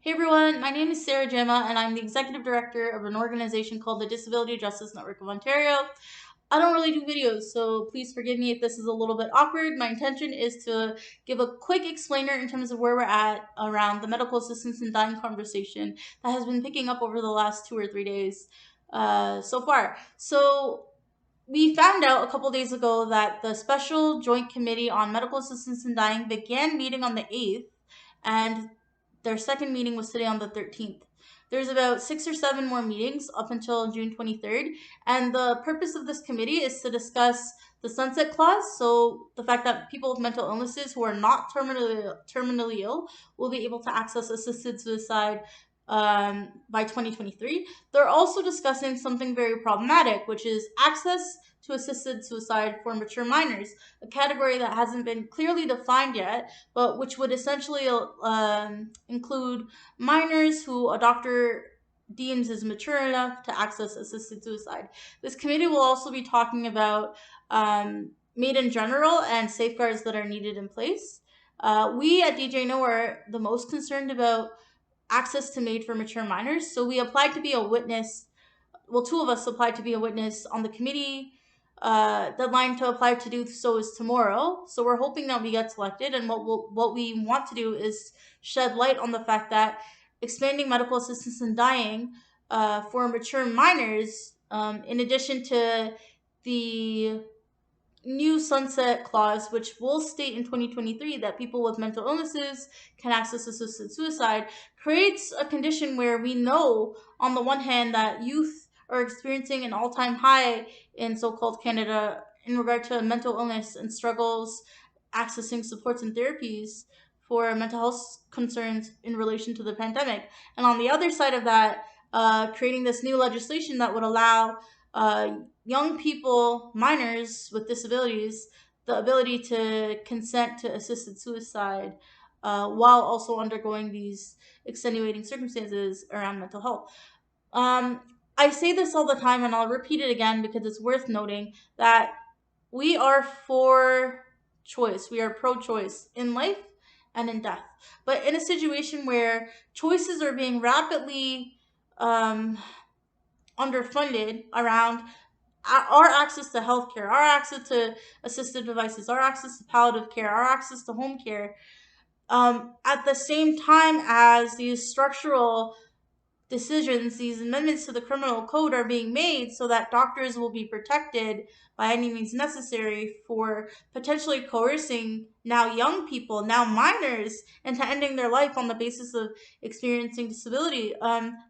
Hey everyone, my name is Sarah Gemma, and I'm the executive director of an organization called the Disability Justice Network of Ontario. I don't really do videos, so please forgive me if this is a little bit awkward. My intention is to give a quick explainer in terms of where we're at around the medical assistance in dying conversation that has been picking up over the last 2 or 3 days so far. So we found out a couple days ago that the Special Joint Committee on Medical Assistance in Dying began meeting on the 8th, and their second meeting was today on the 13th. There's about 6 or 7 more meetings up until June 23rd, and the purpose of this committee is to discuss the sunset clause. So the fact that people with mental illnesses who are not terminally ill will be able to access assisted suicide by 2023. They're also discussing something very problematic, which is access to assisted suicide for mature minors, a category that hasn't been clearly defined yet, but which would essentially include minors who a doctor deems as mature enough to access assisted suicide. This committee will also be talking about MAiD in general and safeguards that are needed in place. We at DJ Know are the most concerned about access to MAiD for mature minors, so we applied to be a witness. Well, two of us applied to be a witness on the committee. Deadline to apply to do so is tomorrow, so we're hoping that we get selected. And what we want to do is shed light on the fact that expanding medical assistance in dying for mature minors, in addition to the new sunset clause, which will state in 2023 that people with mental illnesses can access assisted suicide, creates a condition where we know, on the one hand, that youth are experiencing an all-time high in so-called Canada in regard to mental illness and struggles accessing supports and therapies for mental health concerns in relation to the pandemic. And on the other side of that, creating this new legislation that would allow young people, minors with disabilities, the ability to consent to assisted suicide while also undergoing these extenuating circumstances around mental health. Um, I say this all the time, and I'll repeat it again because it's worth noting that we are for choice. We are pro choice in life and in death. But in a situation where choices are being rapidly um, underfunded around our access to healthcare, our access to assistive devices, our access to palliative care, our access to home care, at the same time as these structural decisions, these amendments to the criminal code are being made so that doctors will be protected by any means necessary for potentially coercing now young people, now minors, into ending their life on the basis of experiencing disability.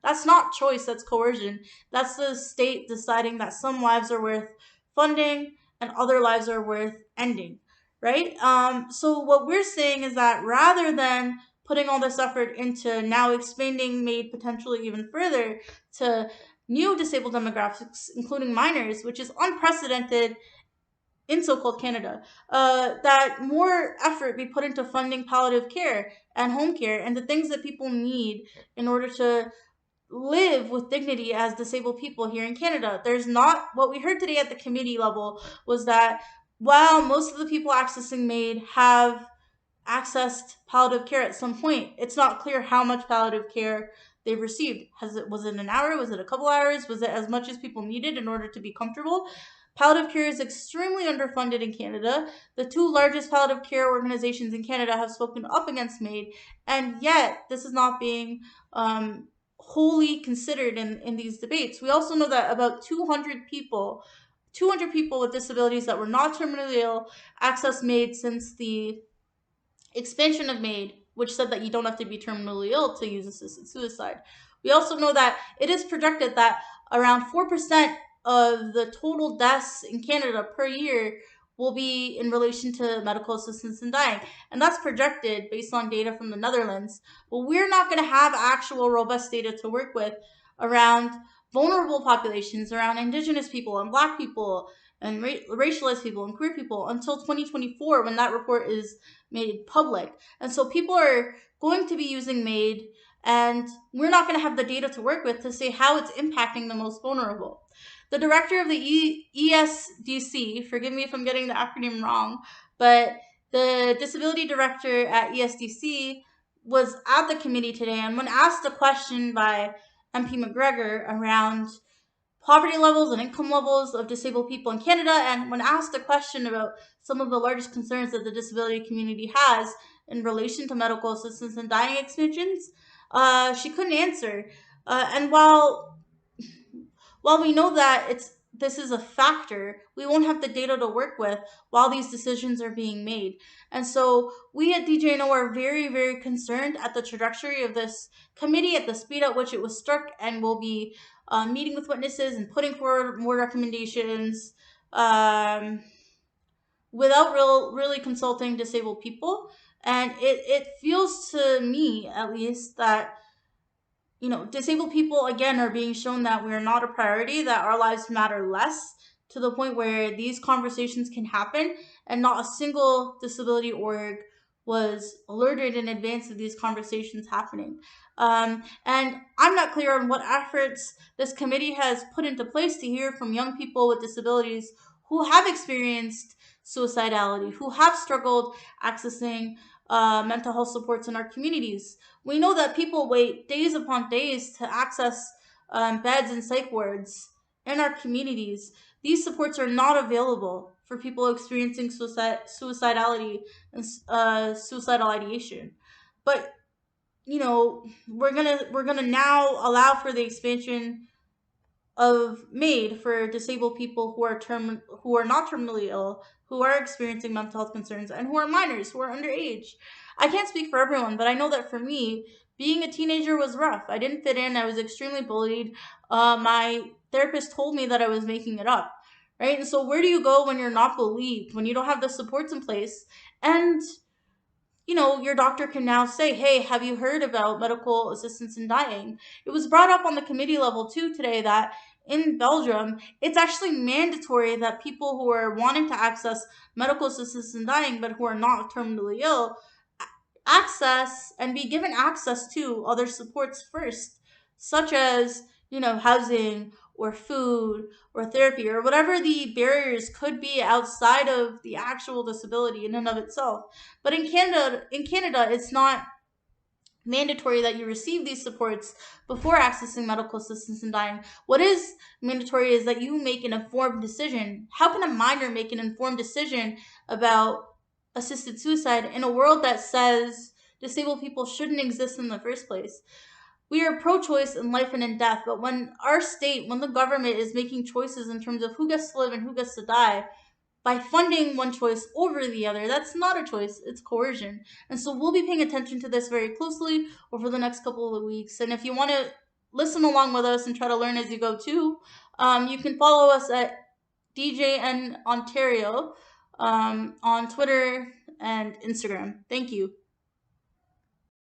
That's not choice, that's coercion. That's the state deciding that some lives are worth funding and other lives are worth ending, right? So what we're saying is that rather than putting all this effort into now expanding MAiD potentially even further to new disabled demographics, including minors, which is unprecedented in so-called Canada, that more effort be put into funding palliative care and home care and the things that people need in order to live with dignity as disabled people here in Canada. There's not, what we heard today at the committee level was that while most of the people accessing MAiD have accessed palliative care at some point, it's not clear how much palliative care they've received. Was it an hour? Was it a couple hours? Was it as much as people needed in order to be comfortable? Palliative care is extremely underfunded in Canada. The two largest palliative care organizations in Canada have spoken up against MAiD, and yet this is not being wholly considered in these debates. We also know that about 200 people with disabilities that were not terminally ill access MAiD since the expansion of MAiD, which said that you don't have to be terminally ill to use assisted suicide. We also know that it is projected that around 4% of the total deaths in Canada per year will be in relation to medical assistance in dying. And that's projected based on data from the Netherlands. But we're not going to have actual robust data to work with around vulnerable populations, around Indigenous people and Black people and racialized people and queer people until 2024 when that report is made public. And so people are going to be using MAiD, and we're not going to have the data to work with to say how it's impacting the most vulnerable. The director of the ESDC, forgive me if I'm getting the acronym wrong, but the disability director at ESDC was at the committee today, and when asked a question by MP McGregor around poverty levels and income levels of disabled people in Canada, and when asked a question about some of the largest concerns that the disability community has in relation to medical assistance and dying extensions, she couldn't answer. And while we know that this is a factor, we won't have the data to work with while these decisions are being made. And so we at DJNO are very, very concerned at the trajectory of this committee, at the speed at which it was struck, and will be meeting with witnesses and putting forward more recommendations without really consulting disabled people. And it feels to me, at least, that disabled people again are being shown that we're not a priority, that our lives matter less, to the point where these conversations can happen and not a single disability org was alerted in advance of these conversations happening. And I'm not clear on what efforts this committee has put into place to hear from young people with disabilities who have experienced suicidality, who have struggled accessing mental health supports in our communities. We know that people wait days upon days to access beds and psych wards in our communities. These supports are not available for people experiencing suicidality and suicidal ideation. But we're gonna now allow for the expansion of MAiD for disabled people who are not terminally ill, who are experiencing mental health concerns, and who are minors, who are underage. I can't speak for everyone, but I know that for me, being a teenager was rough. I didn't fit in. I was extremely bullied. My therapist told me that I was making it up, right? And so, where do you go when you're not believed, when you don't have the supports in place, and your doctor can now say, hey, have you heard about medical assistance in dying? It was brought up on the committee level too today that in Belgium, it's actually mandatory that people who are wanting to access medical assistance in dying but who are not terminally ill access and be given access to other supports first, such as, housing or food or therapy or whatever the barriers could be outside of the actual disability in and of itself. But in Canada, it's not mandatory that you receive these supports before accessing medical assistance in dying. What is mandatory is that you make an informed decision. How can a minor make an informed decision about assisted suicide in a world that says disabled people shouldn't exist in the first place? We are pro choice in life and in death, but when the government is making choices in terms of who gets to live and who gets to die, by funding one choice over the other, that's not a choice, it's coercion. And so we'll be paying attention to this very closely over the next couple of weeks. And if you want to listen along with us and try to learn as you go too, you can follow us at DJN Ontario on Twitter and Instagram. Thank you.